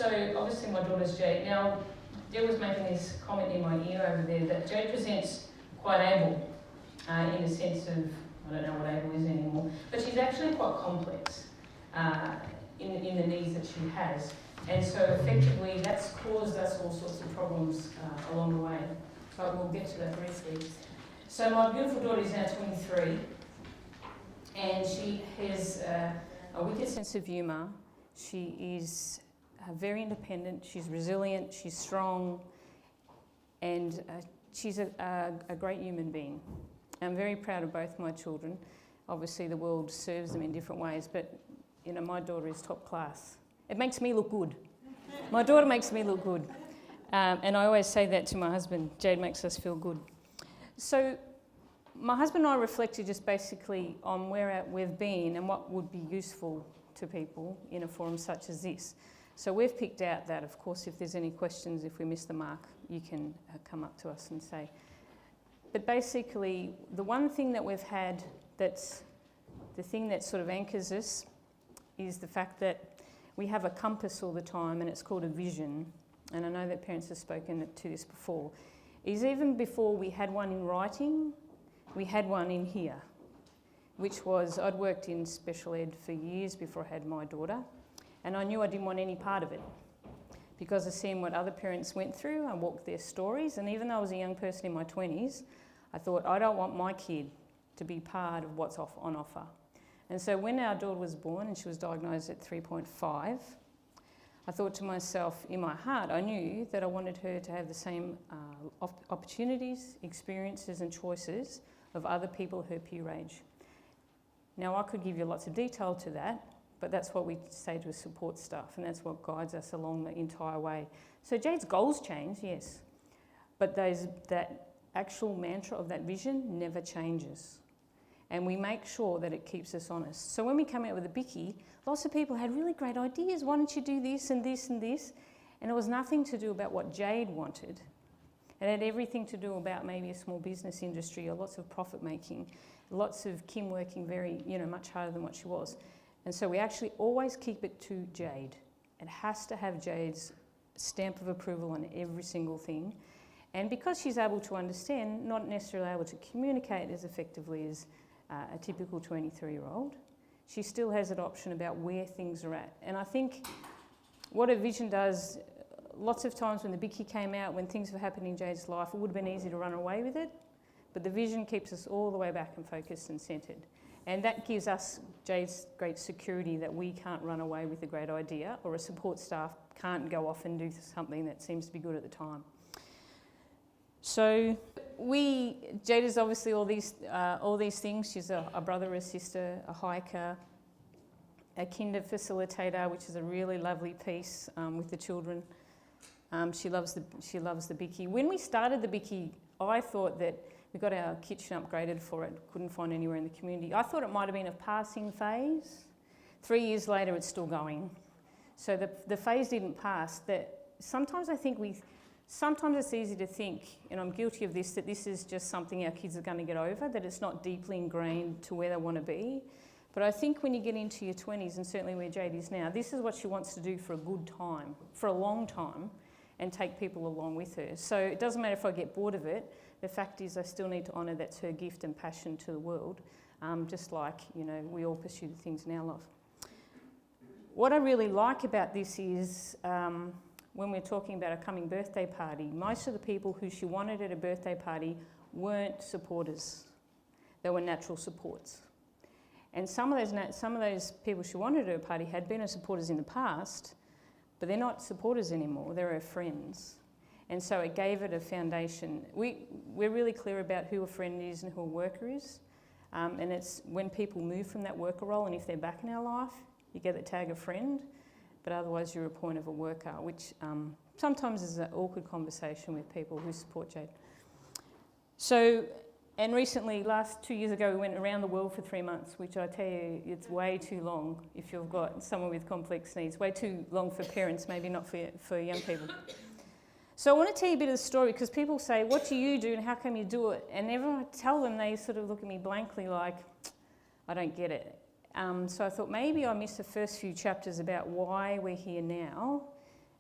So obviously my daughter's Jayde. Now, Deb was making this comment in my ear over there that Jayde presents quite able, in the sense of, I don't know what able is anymore, but she's actually quite complex in the needs that she has. And so effectively that's caused us all sorts of problems along the way. But we'll get to that briefly. So my beautiful daughter is now 23, and she has a wicked sense of humour. She is very independent, she's resilient, she's strong, and she's a great human being. I'm very proud of both my children. Obviously the world serves them in different ways, but you know, my daughter is top class. It makes me look good. My daughter makes me look good. And I always say that to my husband, Jayde makes us feel good. So my husband and I reflected just basically on where we've been and what would be useful to people in a forum such as this. So we've picked out that, of course, if there's any questions, if we miss the mark, you can come up to us and say. But basically, the one thing that we've had that's the thing that sort of anchors us is the fact that we have a compass all the time, and it's called a vision. And I know that parents have spoken to this before. Is even before we had one in writing, we had one in here, which was, I'd worked in special ed for years before I had my daughter, and I knew I didn't want any part of it because I've seen what other parents went through. I walked their stories, and even though I was a young person in my 20s, I thought, I don't want my kid to be part of what's on offer. And so when our daughter was born and she was diagnosed at 3.5, I thought to myself, in my heart, I knew that I wanted her to have the same opportunities, experiences and choices of other people her peer age. Now, I could give you lots of detail to that, but that's what we say to support staff, and that's what guides us along the entire way. So Jayde's goals change, yes, but that actual mantra of that vision never changes. And we make sure that it keeps us honest. So when we come out with a Bicky, lots of people had really great ideas. Why don't you do this and this and this? And it was nothing to do about what Jayde wanted. It had everything to do about maybe a small business industry or lots of profit making, lots of Kim working very, much harder than what she was. And so we actually always keep it to Jayde. It has to have Jayde's stamp of approval on every single thing. And because she's able to understand, not necessarily able to communicate as effectively as a typical 23-year-old, she still has an option about where things are at. And I think what a vision does, lots of times when the Bicky came out, when things were happening in Jayde's life, it would have been easy to run away with it, but the vision keeps us all the way back and focused and centred. And that gives us, Jayde's, great security that we can't run away with a great idea, or a support staff can't go off and do something that seems to be good at the time. So Jayde is obviously all these things. She's a brother, a sister, a hiker, a kinder facilitator, which is a really lovely piece with the children. She loves the Bicky. When we started the Bicky, I thought that we got our kitchen upgraded for it. Couldn't find anywhere in the community. I thought it might have been a passing phase. 3 years later, it's still going. So the phase didn't pass. That sometimes I think Sometimes it's easy to think, and I'm guilty of this, that this is just something our kids are going to get over, that it's not deeply ingrained to where they want to be. But I think when you get into your 20s, and certainly where Jayde is now, this is what she wants to do for a good time, for a long time, and take people along with her. So it doesn't matter if I get bored of it. The fact is I still need to honour that's her gift and passion to the world, just like, we all pursue the things in our life. What I really like about this is, when we're talking about a coming birthday party, most of the people who she wanted at a birthday party weren't supporters. They were natural supports. And some of those people she wanted at her party had been her supporters in the past, but they're not supporters anymore, they're her friends. And so it gave it a foundation. We're really clear about who a friend is and who a worker is. And it's when people move from that worker role, and if they're back in our life, you get the tag of friend. But otherwise you're a point of a worker, which sometimes is an awkward conversation with people who support Jayde. So, and recently, 2 years ago, we went around the world for 3 months, which I tell you, it's way too long if you've got someone with complex needs. Way too long for parents, maybe not for young people. So I want to tell you a bit of the story, because people say, what do you do and how come you do it? And everyone I tell them, they sort of look at me blankly like, I don't get it. So I thought maybe I missed the first few chapters about why we're here now,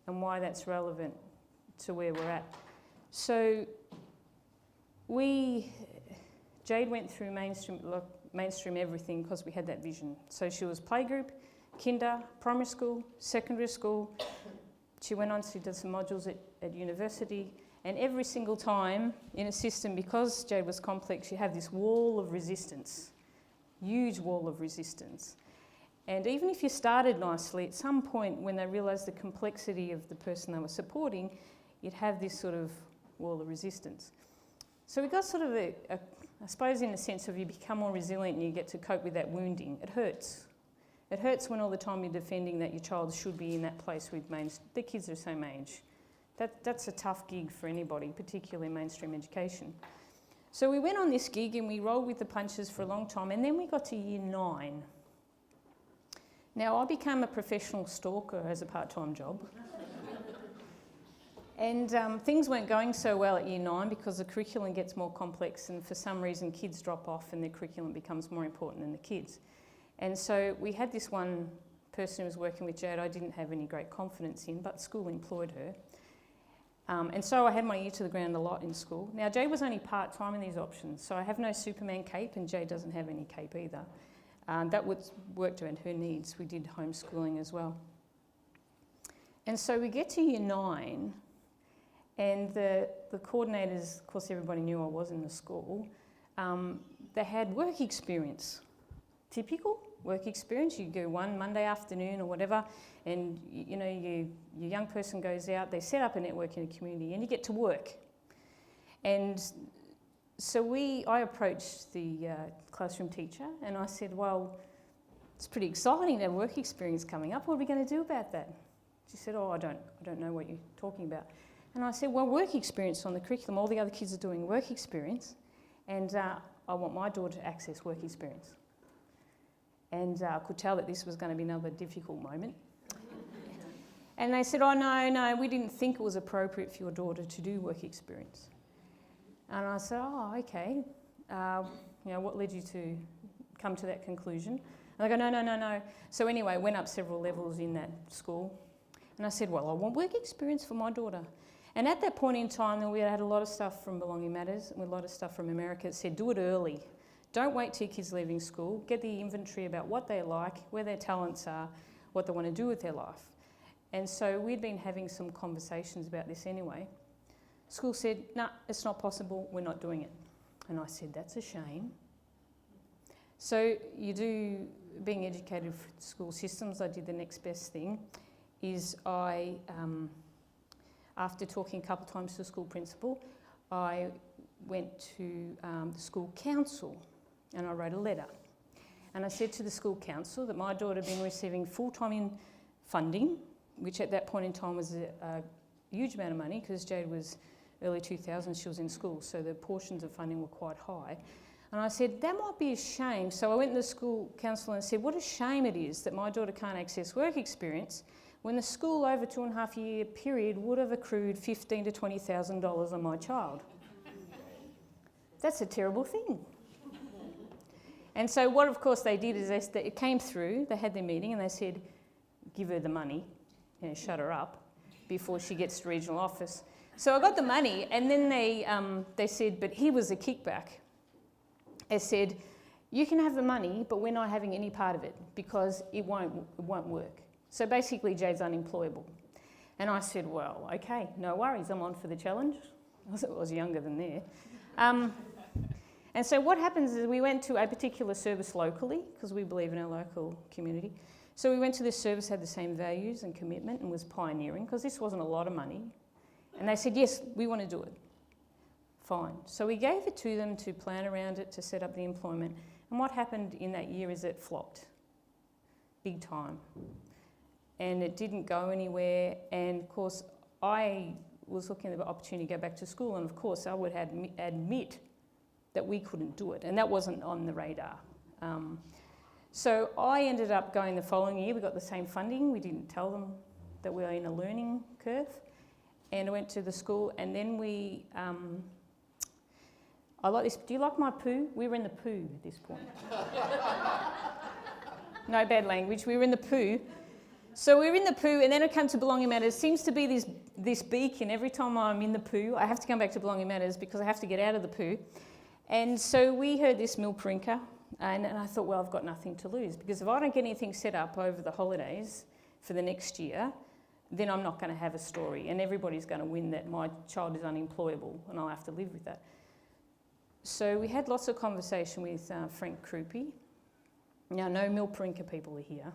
and why that's relevant to where we're at. So Jayde went through mainstream everything because we had that vision. So she was playgroup, kinder, primary school, secondary school. She went on to do some modules at university, and every single time in a system, because Jayde was complex, you have this wall of resistance, huge wall of resistance. And even if you started nicely, at some point when they realised the complexity of the person they were supporting, you'd have this sort of wall of resistance. So we got sort of I suppose in the sense of you become more resilient and you get to cope with that wounding. It hurts. It hurts when all the time you're defending that your child should be in that place with the kids are the same age. That's a tough gig for anybody, particularly mainstream education. So we went on this gig and we rolled with the punches for a long time, and then we got to year 9. Now, I became a professional stalker as a part-time job. And things weren't going so well at year 9 because the curriculum gets more complex, and for some reason kids drop off and their curriculum becomes more important than the kids. And so we had this one person who was working with Jayde I didn't have any great confidence in, but school employed her. And so I had my ear to the ground a lot in school. Now, Jayde was only part-time in these options, so I have no Superman cape, and Jayde doesn't have any cape either. That worked around her needs. We did homeschooling as well. And so we get to year 9, and the coordinators, of course everybody knew I was in the school, they had work experience. Typical work experience. You go one Monday afternoon or whatever, and your young person goes out, they set up a network in a community, and you get to work. And so I approached the classroom teacher and I said, well, it's pretty exciting to have work experience coming up. What are we going to do about that? She said, I don't know what you're talking about. And I said, well, work experience on the curriculum. All the other kids are doing work experience, and I want my daughter to access work experience. And I could tell that this was going to be another difficult moment. And they said, oh, no, we didn't think it was appropriate for your daughter to do work experience. And I said, oh, okay. What led you to come to that conclusion? And they go, no. So anyway, I went up several levels in that school. And I said, well, I want work experience for my daughter. And at that point in time, we had a lot of stuff from Belonging Matters and a lot of stuff from America that said, do it early. Don't wait till your kids leaving school. Get the inventory about what they like, where their talents are, what they want to do with their life. And so we'd been having some conversations about this anyway. School said, no, it's not possible, we're not doing it. And I said, that's a shame. So being educated for school systems, I did the next best thing, is after talking a couple of times to the school principal, I went to the school council and I wrote a letter. And I said to the school council that my daughter had been receiving full-time funding, which at that point in time was a huge amount of money because Jayde was early 2000s, she was in school, so the portions of funding were quite high. And I said, that might be a shame. So I went to the school council and said, what a shame it is that my daughter can't access work experience when the school over 2.5 year period would have accrued $15,000 to $20,000 on my child. That's a terrible thing. And so what, of course, they did is it came through, they had their meeting and they said, give her the money, shut her up before she gets to regional office. So I got the money, and then they said, but here was a kickback. They said, you can have the money, but we're not having any part of it because it won't work. So basically, Jayde's unemployable. And I said, well, okay, no worries, I'm on for the challenge. I was younger than there. And so what happens is we went to a particular service locally, because we believe in our local community. So we went to this service, had the same values and commitment, and was pioneering, because this wasn't a lot of money. And they said, yes, we want to do it. Fine. So we gave it to them to plan around it, to set up the employment. And what happened in that year is it flopped. Big time. And it didn't go anywhere. And of course, I was looking at the opportunity to go back to school. And of course, I would admit that we couldn't do it. And that wasn't on the radar. So I ended up going the following year. We got the same funding. We didn't tell them that we were in a learning curve. And I went to the school, and then I like this. Do you like my poo? We were in the poo at this point. No bad language. We were in the poo. So we're in the poo, and then I come to Belonging Matters. Seems to be this beacon. Every time I'm in the poo, I have to come back to Belonging Matters because I have to get out of the poo. And so we heard this milparinka, and I thought, well, I've got nothing to lose, because if I don't get anything set up over the holidays for the next year, then I'm not going to have a story, and everybody's going to win that my child is unemployable, and I'll have to live with that. So we had lots of conversation with Frank Krupe. Now, no milparinka people are here.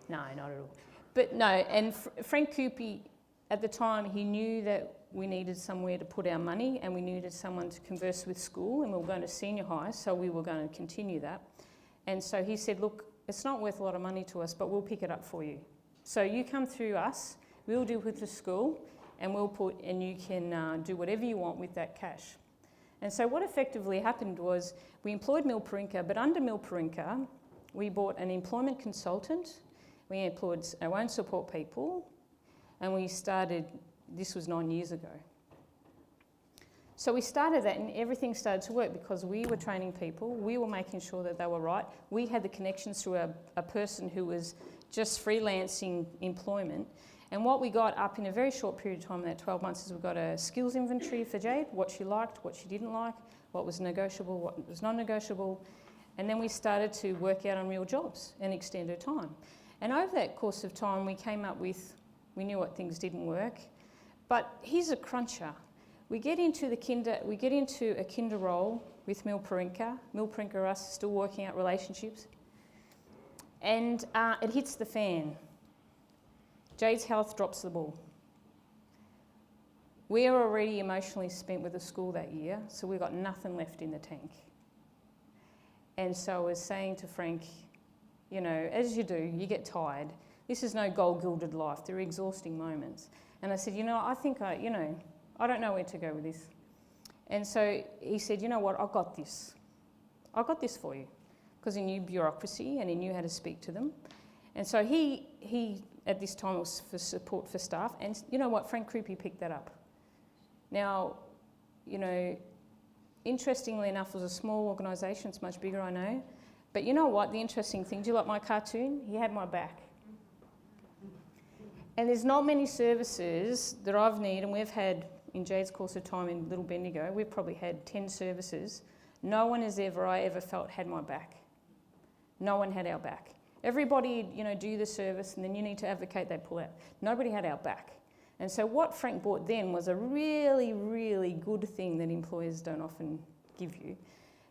No, not at all. But no, and Frank Krupe, at the time, he knew that we needed somewhere to put our money, and we needed someone to converse with school, and we were going to senior high, so we were going to continue that. And so he said, look, it's not worth a lot of money to us, but we'll pick it up for you. So you come through us, we'll deal with the school, and you can do whatever you want with that cash. And so what effectively happened was we employed milparinka, but under milparinka, we bought an employment consultant, we employed our own support people, and we started, this was 9 years ago. So we started that, and everything started to work because we were training people, we were making sure that they were right. We had the connections through a person who was just freelancing employment. And what we got up in a very short period of time, in that 12 months, is we got a skills inventory for Jayde, what she liked, what she didn't like, what was negotiable, what was non-negotiable. And then we started to work out on real jobs and extend her time. And over that course of time, we came up with, we knew what things didn't work. But here's a cruncher. We get into a kinder role with milparinka. Milparinka us still working out relationships. And it hits the fan. Jayde's health drops the ball. We are already emotionally spent with the school that year, so we've got nothing left in the tank. And so I was saying to Frank, you know, as you do, you get tired. This is no gold-gilded life. There are exhausting moments. And I said, you know, I don't know where to go with this. And so he said, you know what, I've got this. I've got this for you. Because he knew bureaucracy and he knew how to speak to them. And so he at this time was for support for staff. And you know what, Frank Krupe picked that up. Now, you know, interestingly enough, it was a small organisation. It's much bigger, I know. But you know what, the interesting thing, do you like my cartoon? He had my back. And there's not many services that I've needed, and we've had, in Jayde's course of time in Little Bendigo, we've probably had 10 services. No one I ever felt had my back. No one had our back. Everybody, you know, do the service, and then you need to advocate, they pull out. Nobody had our back. And so what Frank bought then was a really, really good thing that employers don't often give you.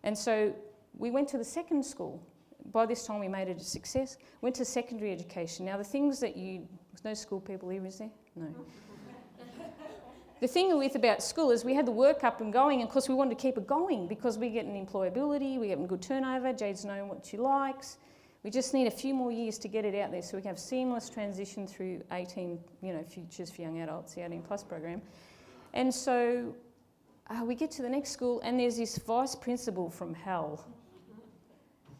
And so we went to the second school. By this time we made it a success. Went to secondary education. Now the things that there's no school people here, is there? No. The thing about school is we had the work up and going, and of course we wanted to keep it going because we're getting employability, we're getting good turnover, Jayde's knowing what she likes. We just need a few more years to get it out there so we can have seamless transition through 18, you know, Futures for Young Adults, the 18 Plus program. And so we get to the next school, and there's this vice principal from hell.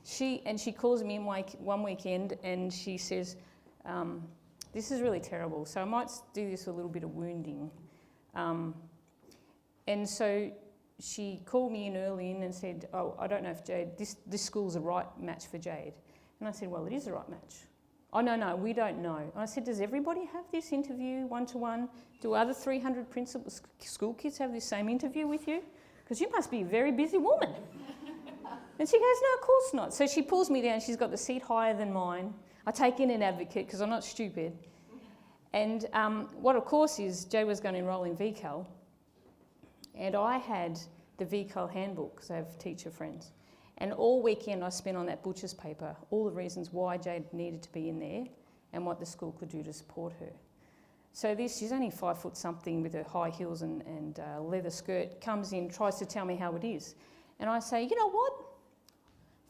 She calls me in one weekend, and she says, this is really terrible, so I might do this with a little bit of wounding. And so she called me in early and said, oh, I don't know if Jayde, this school's a right match for Jayde. And I said, well, it is a right match. Oh, no, we don't know. And I said, does everybody have this interview one-to-one? Do other 300 school kids have this same interview with you? Because you must be a very busy woman. And she goes, no, of course not. So she pulls me down. She's got the seat higher than mine. I take in an advocate because I'm not stupid. And what, of course, is Jayde was going to enrol in VCAL. And I had the VCAL handbook because I have teacher friends. And all weekend I spent on that butcher's paper, all the reasons why Jayde needed to be in there and what the school could do to support her. So she's only 5 foot something with her high heels and leather skirt, comes in, tries to tell me how it is. And I say, you know what?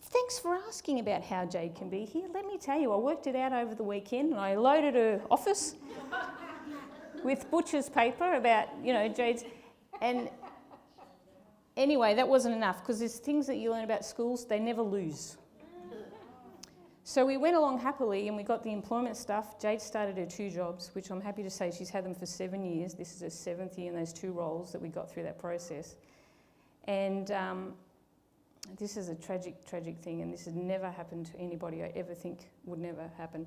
Thanks for asking about how Jayde can be here. Let me tell you, I worked it out over the weekend and I loaded her office with butcher's paper about, you know, Jayde's. And anyway, that wasn't enough because there's things that you learn about schools, they never lose. So we went along happily and we got the employment stuff. Jayde started her 2 jobs, which I'm happy to say she's had them for 7 years. This is her 7th year in those 2 roles that we got through that process. And this is a tragic, tragic thing, and this has never happened to anybody I ever think would never happen.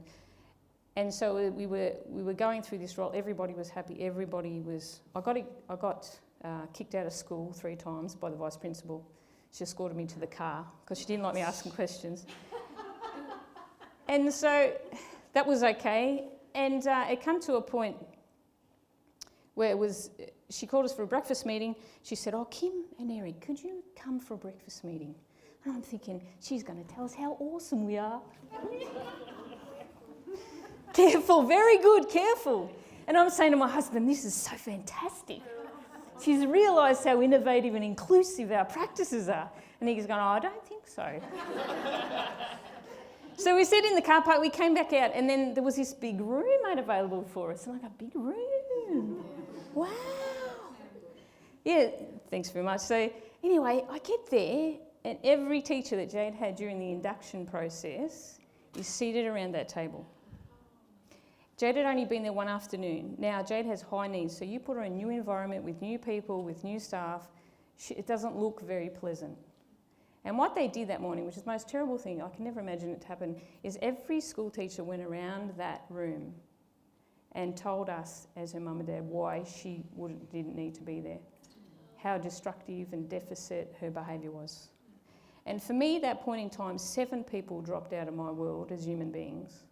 And so we were going through this role. Everybody was happy. I got kicked out of school 3 times by the vice principal. She escorted me to the car because she didn't like me asking questions. And so that was okay. And it came to a point where she called us for a breakfast meeting. She said, "Oh, Kim and Eric, could you come for a breakfast meeting?" And I'm thinking, she's going to tell us how awesome we are. Careful, very good, careful. And I'm saying to my husband, this is so fantastic. She's realised how innovative and inclusive our practices are. And he's going, "Oh, I don't think so." So we sat in the car park, we came back out, and then there was this big room made available for us. And I go, "Big room? Wow." Yeah, thanks very much. So anyway, I get there, and every teacher that Jayde had during the induction process is seated around that table. Jayde had only been there one afternoon. Now, Jayde has high needs, so you put her in a new environment with new people, with new staff, it doesn't look very pleasant. And what they did that morning, which is the most terrible thing, I can never imagine it to happen, is every school teacher went around that room and told us, as her mum and dad, why she didn't need to be there, how destructive and deficit her behaviour was. And for me, at that point in time, 7 people dropped out of my world as human beings,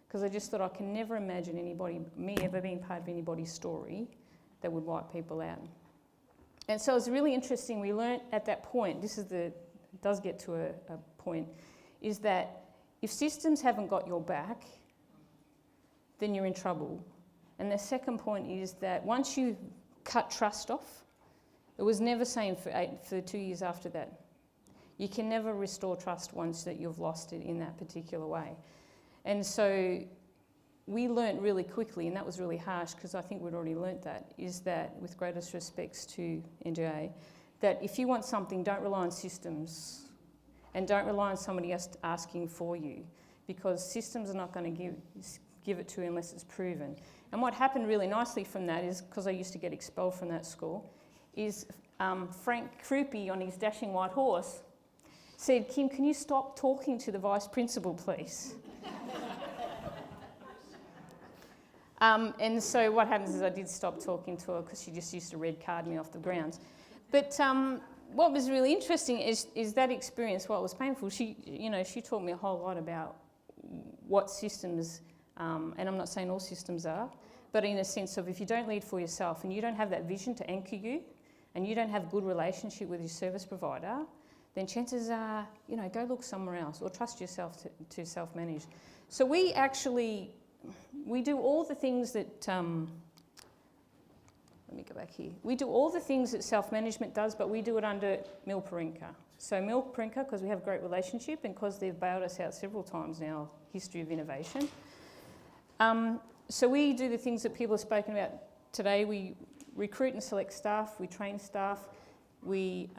because I just thought I can never imagine me ever being part of anybody's story that would wipe people out. And so it was really interesting. We learnt at that point, it does get to a point, is that if systems haven't got your back, then you're in trouble. And the second point is that once you cut trust off, it was never same for 2 years after that. You can never restore trust once that you've lost it in that particular way. And so we learnt really quickly, and that was really harsh because I think we'd already learnt that, is that, with greatest respects to NGA, that if you want something, don't rely on systems and don't rely on somebody else asking for you, because systems are not going to give it to you unless it's proven. And what happened really nicely from that is, because I used to get expelled from that school, is Frank Krupe on his dashing white horse said, "Kim, can you stop talking to the vice principal, please?" And so what happens is I did stop talking to her because she just used to red card me off the grounds. But what was really interesting is that experience, while it was painful, she taught me a whole lot about what systems, and I'm not saying all systems are, but in a sense of, if you don't lead for yourself and you don't have that vision to anchor you, and you don't have a good relationship with your service provider, then chances are, go look somewhere else or trust yourself to self-manage. So we do all the things that, let me go back here. We do all the things that self-management does, but we do it under Milparinka. So Milparinka, because we have a great relationship and because they've bailed us out several times now, history of innovation. So we do the things that people have spoken about today. We recruit and select staff, we train staff, we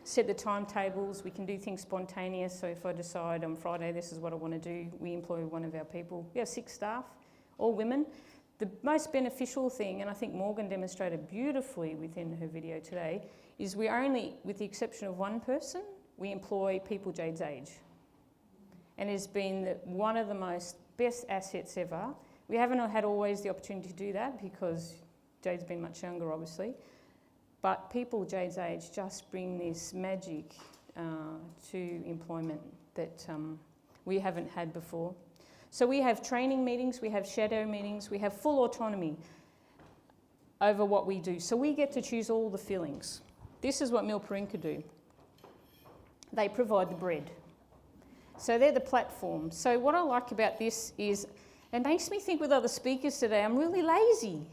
set the timetables, we can do things spontaneous. So if I decide on Friday this is what I want to do, we employ one of our people. We have 6 staff, all women. The most beneficial thing, and I think Morgan demonstrated beautifully within her video today, is we only, with the exception of one person, we employ people Jayde's age. And it's been one of the best assets ever. We haven't had always the opportunity to do that because Jayde's been much younger, obviously. But people Jayde's age just bring this magic to employment that we haven't had before. So we have training meetings, we have shadow meetings, we have full autonomy over what we do. So we get to choose all the fillings. This is what Milparinka do. They provide the bread. So they're the platform. So what I like about this is, it makes me think with other speakers today, I'm really lazy,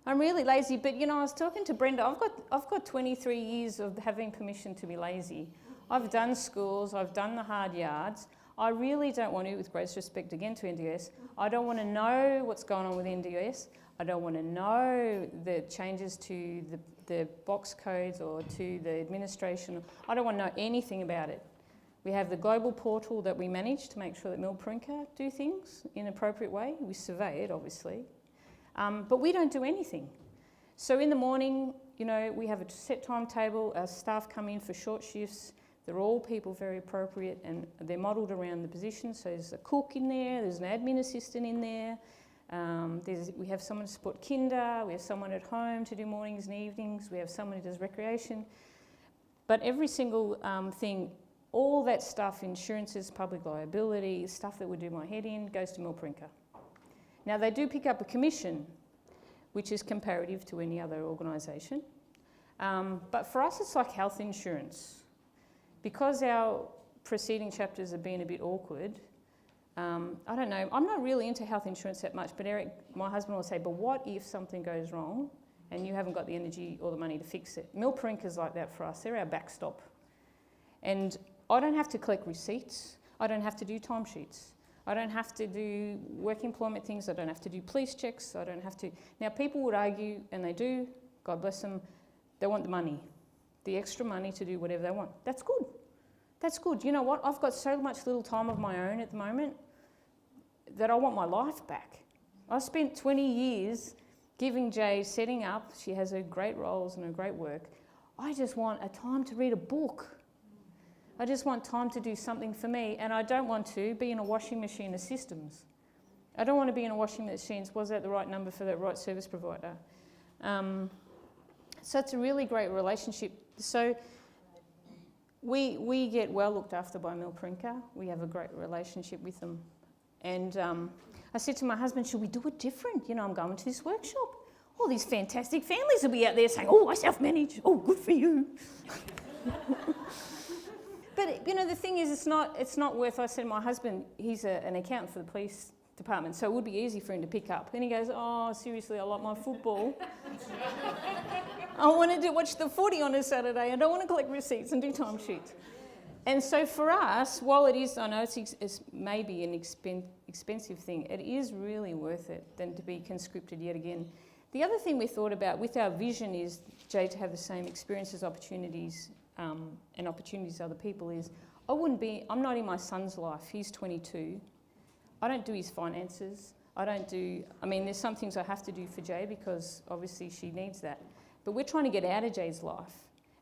but I was talking to Brenda, I've got 23 years of having permission to be lazy. I've done schools, I've done the hard yards. I really don't want to, with greatest respect again to NDS, I don't want to know what's going on with NDS. I don't want to know the changes to the box codes or to the administration. I don't want to know anything about it. We have the global portal that we manage to make sure that Milparinka do things in an appropriate way. We survey it, obviously. But we don't do anything. So in the morning, we have a set timetable. Our staff come in for short shifts. They're all people very appropriate, and they're modelled around the position. So there's a cook in there, there's an admin assistant in there, we have someone to support kinder, we have someone at home to do mornings and evenings, we have someone who does recreation. But every single thing, all that stuff, insurances, public liability, stuff that would do my head in, goes to Milprinka. Now they do pick up a commission, which is comparative to any other organisation. But for us it's like health insurance. Because our preceding chapters have been a bit awkward, I don't know, I'm not really into health insurance that much, but Eric, my husband, will say, but what if something goes wrong and you haven't got the energy or the money to fix it? Milprinka's like that for us, they're our backstop. And I don't have to collect receipts, I don't have to do timesheets, I don't have to do work employment things, I don't have to do police checks, I don't have to... Now people would argue, and they do, God bless them, they want the money. The extra money to do whatever they want. That's good. That's good. You know what? I've got so much little time of my own at the moment that I want my life back. I spent 20 years giving Jayde, setting up. She has her great roles and her great work. I just want a time to read a book. I just want time to do something for me, and I don't want to be in a washing machine of systems. I don't want to be in a washing machine. Was that the right number for that right service provider? So it's a really great relationship. So we get well looked after by Milprinka. We have a great relationship with them. And I said to my husband, should we do it different? You know, I'm going to this workshop. All these fantastic families will be out there saying, oh, I self-manage. Oh, good for you. But, you know, the thing is, it's not worth... I said to my husband, he's an accountant for the police department, so it would be easy for him to pick up. And he goes, oh, seriously, I like my football. I wanted to watch the footy on a Saturday. I don't want to collect receipts and do timesheets. And so for us, while it is, I know it's maybe an expensive thing, it is really worth it than to be conscripted yet again. The other thing we thought about with our vision is, Jay, to have the same experiences, opportunities, and opportunities to other people is, I'm not in my son's life, he's 22. I don't do his finances. There's some things I have to do for Jay because obviously she needs that. But we're trying to get out of Jay's life.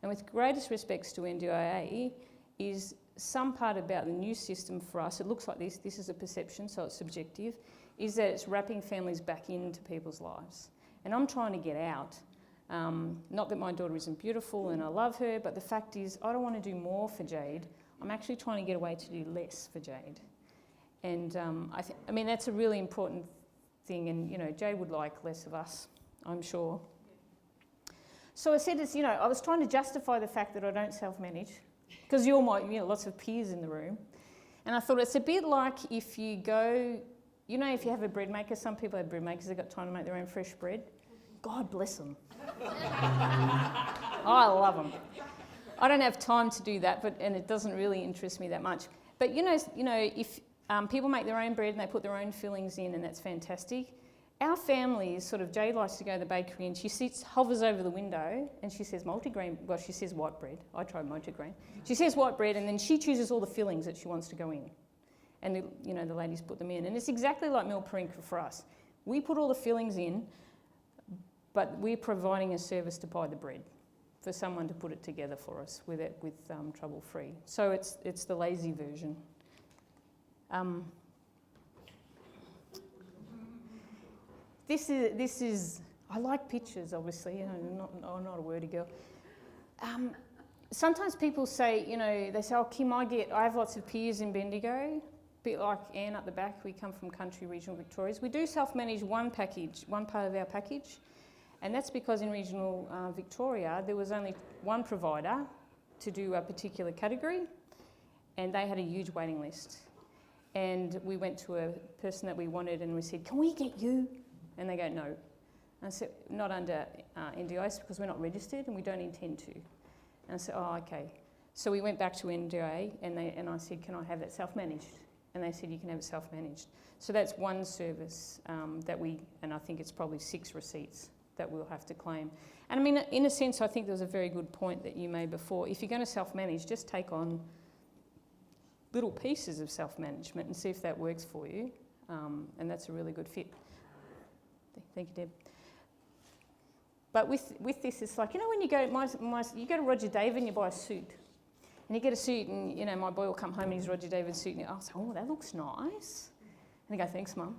And with greatest respects to NDIA, is some part about the new system for us, it looks like this is a perception, so it's subjective, is that it's wrapping families back into people's lives. And I'm trying to get out. Not that my daughter isn't beautiful and I love her, but the fact is I don't want to do more for Jayde. I'm actually trying to get away to do less for Jayde. And that's a really important thing, and, you know, Jayde would like less of us, I'm sure. So I said, I was trying to justify the fact that I don't self-manage, because you're lots of peers in the room. And I thought it's a bit like if you go, if you have a bread maker, some people have bread makers, they've got time to make their own fresh bread. God bless them. I love them. I don't have time to do that, and it doesn't really interest me that much. But, if people make their own bread and they put their own fillings in, and that's fantastic. Our family is sort of, Jayde likes to go to the bakery and she hovers over the window and she says multigrain, well, she says white bread. I tried multigrain. She says white bread and then she chooses all the fillings that she wants to go in. And the ladies put them in. And it's exactly like Milprinka for us. We put all the fillings in, but we're providing a service to buy the bread for someone to put it together for us with trouble-free. So it's the lazy version. This is, I like pictures, obviously, I'm not a wordy girl. Sometimes people say, they say, oh, Kim, I have lots of peers in Bendigo, a bit like Anne up the back, we come from country regional Victorias. We do self-manage one part of our package, and that's because in regional Victoria, there was only one provider to do a particular category, and they had a huge waiting list. And we went to a person that we wanted and we said, can we get you? And they go, no. And I said, not under NDIS because we're not registered and we don't intend to. And I said, oh, okay. So we went back to NDIA and I said, can I have that self-managed? And they said, you can have it self-managed. So that's one service and I think it's probably 6 receipts that we'll have to claim. And in a sense, I think there was a very good point that you made before. If you're going to self-manage, just take on little pieces of self-management and see if that works for you. And that's a really good fit. Thank you, Deb. But with this, it's like, when you go, you go to Roger David and you buy a suit. And you get a suit and, you know, my boy will come home in his Roger David suit and I'll say, oh, that looks nice. And he go, thanks, Mum.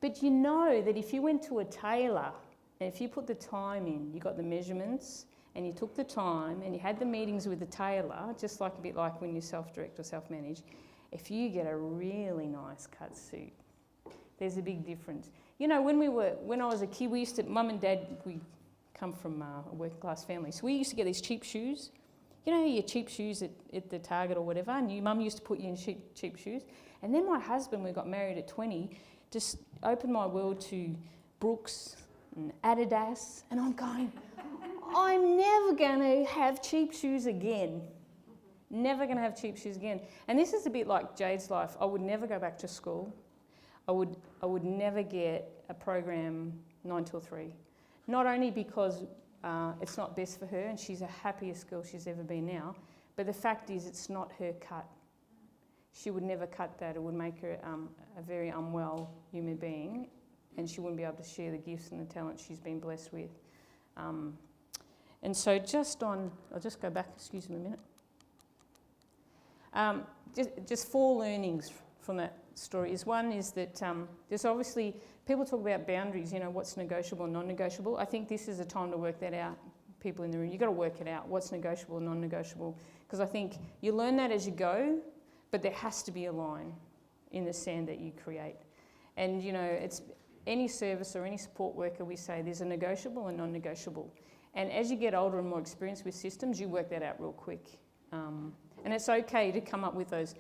But you know that if you went to a tailor and if you put the time in, you got the measurements and you took the time and you had the meetings with the tailor, just like a bit like when you self-direct or self-manage, if you get a really nice cut suit, there's a big difference. You know, when I was a kid, we used to, Mum and Dad, we come from a working class family, so we used to get these cheap shoes. You know, your cheap shoes at the Target or whatever, and your mum used to put you in cheap shoes. And then my husband, we got married at 20, just opened my world to Brooks and Adidas, and I'm going, I'm never going to have cheap shoes again. Never going to have cheap shoes again. And this is a bit like Jayde's life. I would never go back to school. I would never get a program 9 till 3. Not only because it's not best for her and she's the happiest girl she's ever been now, but the fact is it's not her cut. She would never cut that. It would make her a very unwell human being, and she wouldn't be able to share the gifts and the talents she's been blessed with. And so I'll just go back, excuse me a minute. Just 4 learnings from that story is one is that there's obviously, people talk about boundaries, you know, what's negotiable and non-negotiable. I think this is a time to work that out, people in the room. You've got to work it out, what's negotiable and non-negotiable. Because I think you learn that as you go, but there has to be a line in the sand that you create. And, you know, it's any service or any support worker, we say there's a negotiable and non-negotiable. And as you get older and more experienced with systems, you work that out real quick. And it's okay to come up with those.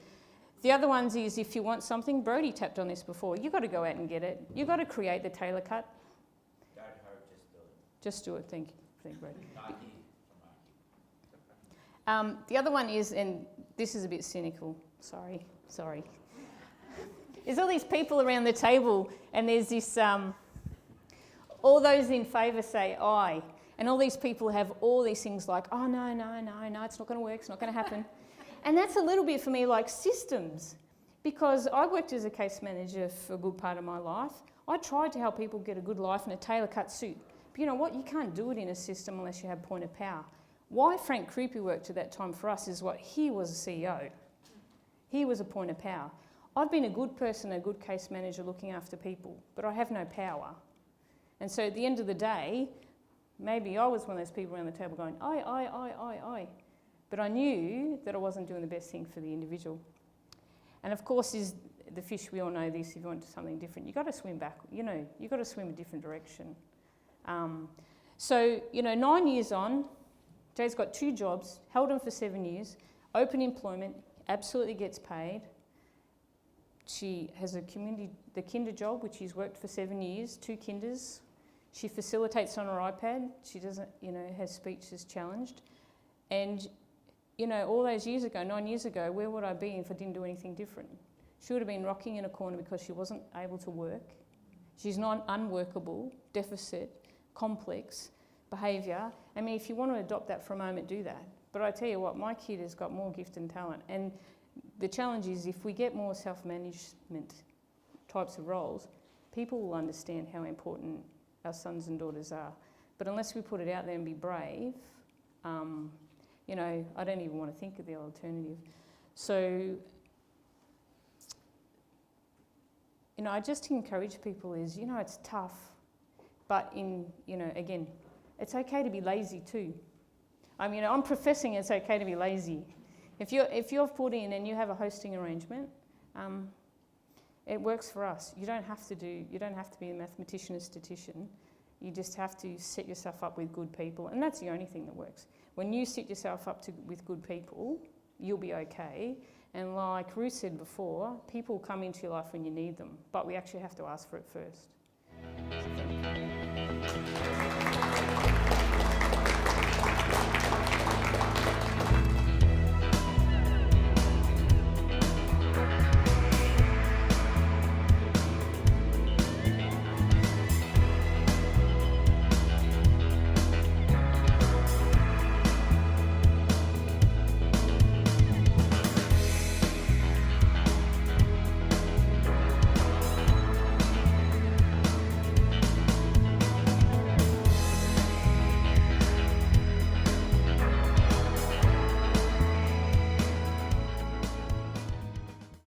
The other ones is if you want something, Brodie tapped on this before, you've got to go out and get it. You've got to create the tailor cut. Don't hope, just do it. Just do it, thank you Brodie. Nike. The other one is, and this is a bit cynical, sorry. There's all these people around the table and there's this, all those in favour say aye. And all these people have all these things like, oh no, it's not going to work, it's not going to happen. And that's a little bit for me like systems, because I worked as a case manager for a good part of my life. I tried to help people get a good life in a tailor-cut suit. But you know what? You can't do it in a system unless you have point of power. Why Frank Krupa worked at that time for us is what he was a CEO. He was a point of power. I've been a good person, a good case manager looking after people, but I have no power. And so at the end of the day, maybe I was one of those people around the table going, I. But I knew that I wasn't doing the best thing for the individual. And of course, is the fish, we all know this, if you want something different, you've got to swim back, you know, you've got to swim a different direction. So, you know, 9 years on, Jayde's got 2 jobs, held them for 7 years, open employment, absolutely gets paid. She has the kinder job, which she's worked for 7 years, 2 kinders. She facilitates on her iPad. She doesn't, you know, has speech is challenged. And, you know, all those years ago, 9 years ago, where would I be if I didn't do anything different? She would have been rocking in a corner because she wasn't able to work. She's not unworkable, deficit, complex behaviour. I mean, if you want to adopt that for a moment, do that. But I tell you what, my kid has got more gift and talent. And the challenge is if we get more self-management types of roles, people will understand how important our sons and daughters are. But unless we put it out there and be brave, you know, I don't even want to think of the alternative. So, you know, I just encourage people is, you know, it's tough, but you know, again, it's okay to be lazy too. I mean, I'm professing it's okay to be lazy. If you're put in and you have a hosting arrangement, it works for us. You don't have to be a mathematician or statistician. You just have to set yourself up with good people, and that's the only thing that works. When you set yourself up with good people, you'll be okay. And like Ruth said before, people come into your life when you need them, but we actually have to ask for it first. So thank you.